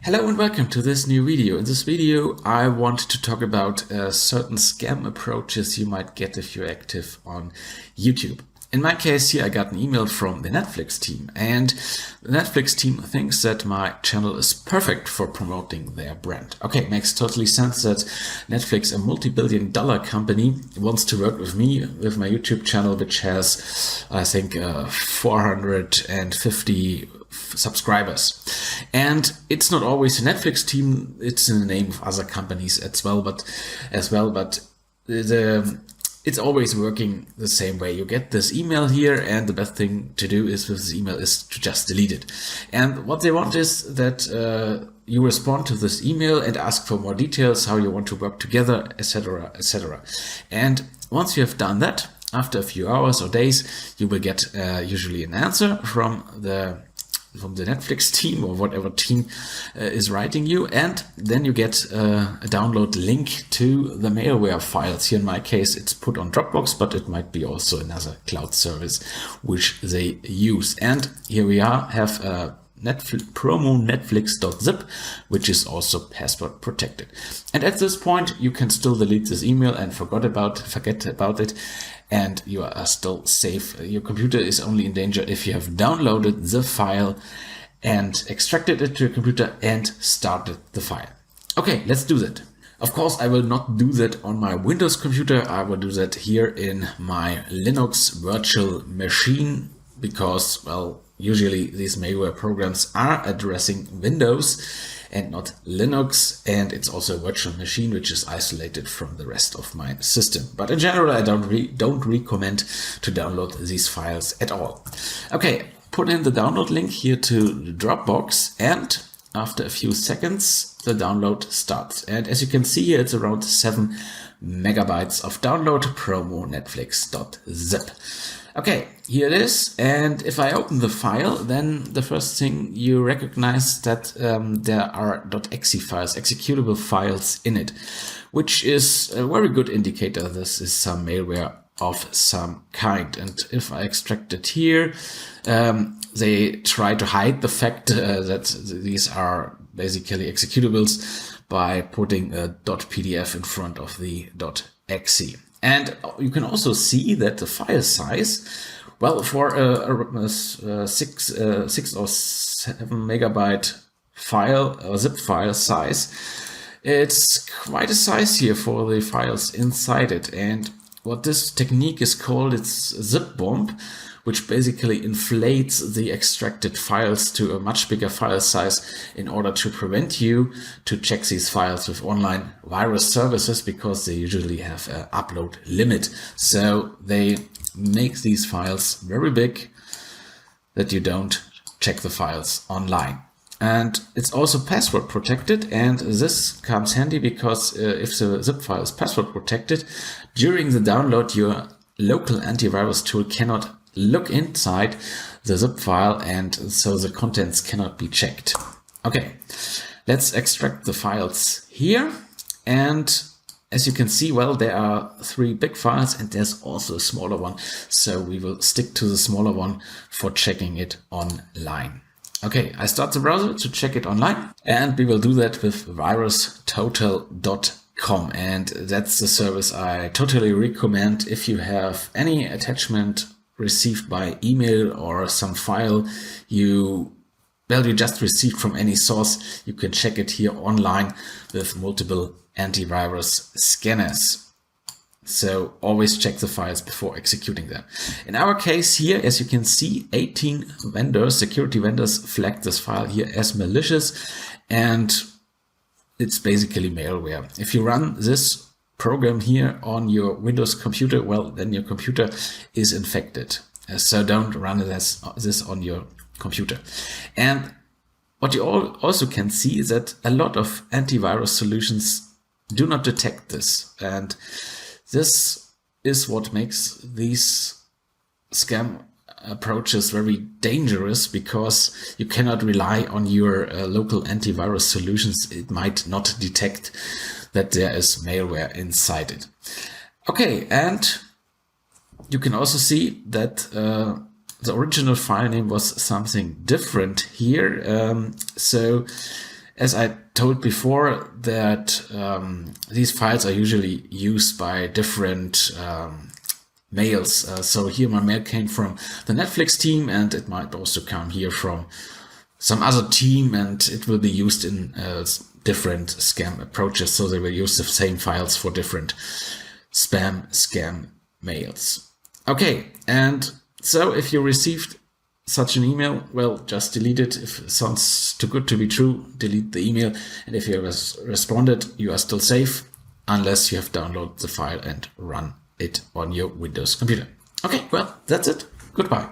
Hello and welcome to this new video. In this video I want to talk about certain scam approaches you might get if you're active on YouTube. In my case here I got an email from the Netflix team, and the Netflix team thinks that my channel is perfect for promoting their brand. Okay, it makes totally sense that Netflix, a multi-billion-dollar company, wants to work with me, with my YouTube channel, which has, I think, 450 subscribers. And it's not always a Netflix team, it's in the name of other companies as well, but it's always working the same way. You get this email here, and the best thing to do is with this email is to just delete it. And what they want is that you respond to this email and ask for more details, how you want to work together, etc., etc. And once you have done that, after a few hours or days, you will get usually an answer from the Netflix team or whatever team is writing you, and then you get a download link to the malware files. Here in my case it's put on Dropbox, but it might be also another cloud service which they use. And here we have a promo-netflix.zip, which is also password protected. And at this point you can still delete this email and forget about it, and you are still safe. Your computer is only in danger if you have downloaded the file and extracted it to your computer and started the file. Okay, let's do that. Of course, I will not do that on my Windows computer. I will do that here in my Linux virtual machine because, well, usually these malware programs are addressing Windows and not Linux, and it's also a virtual machine which is isolated from the rest of my system. But in general, I don't recommend to download these files at all. Okay, put in the download link here to the Dropbox, and after a few seconds, the download starts. And as you can see here, it's around 7 megabytes of download, promo-netflix.zip. Okay, here it is, and if I open the file, then the first thing you recognize that there are .exe files, executable files in it, which is a very good indicator this is some malware of some kind. And if I extract it here, they try to hide the fact that these are basically executables by putting a .pdf in front of the .exe. And you can also see that the file size, well, for a 6 or 7 megabyte file, or zip file size, it's quite a size here for the files inside it. And what this technique is called, it's zip bomb, which basically inflates the extracted files to a much bigger file size in order to prevent you to check these files with online virus services, because they usually have an upload limit. So they make these files very big that you don't check the files online. And it's also password protected, and this comes handy because if the zip file is password protected, during the download your local antivirus tool cannot look inside the zip file, and so the contents cannot be checked. Okay, let's extract the files here, and as you can see, well, there are 3 big files and there's also a smaller one, so we will stick to the smaller one for checking it online. Okay, I start the browser to check it online, and we will do that with virustotal.com, and that's the service I totally recommend if you have any attachment received by email or some file you just received from any source. You can check it here online with multiple antivirus scanners. So always check the files before executing them. In our case here, as you can see, 18 vendors, security vendors, flagged this file here as malicious, and it's basically malware. If you run this program here on your Windows computer, well, then your computer is infected. So don't run this on your computer. And what you also can see is that a lot of antivirus solutions do not detect this. And this is what makes these scam approaches very dangerous, because you cannot rely on your local antivirus solutions. It might not detect that there is malware inside it. Okay, and you can also see that the original file name was something different here. So as I told before, that these files are usually used by different mails. So here my mail came from the Netflix team, and it might also come here from some other team, and it will be used in different scam approaches. So they will use the same files for different scam mails. Okay, and so if you received such an email, well, just delete it. If it sounds too good to be true, delete the email. And if you have responded, you are still safe, unless you have downloaded the file and run it on your Windows computer. Okay, well, that's it. Goodbye.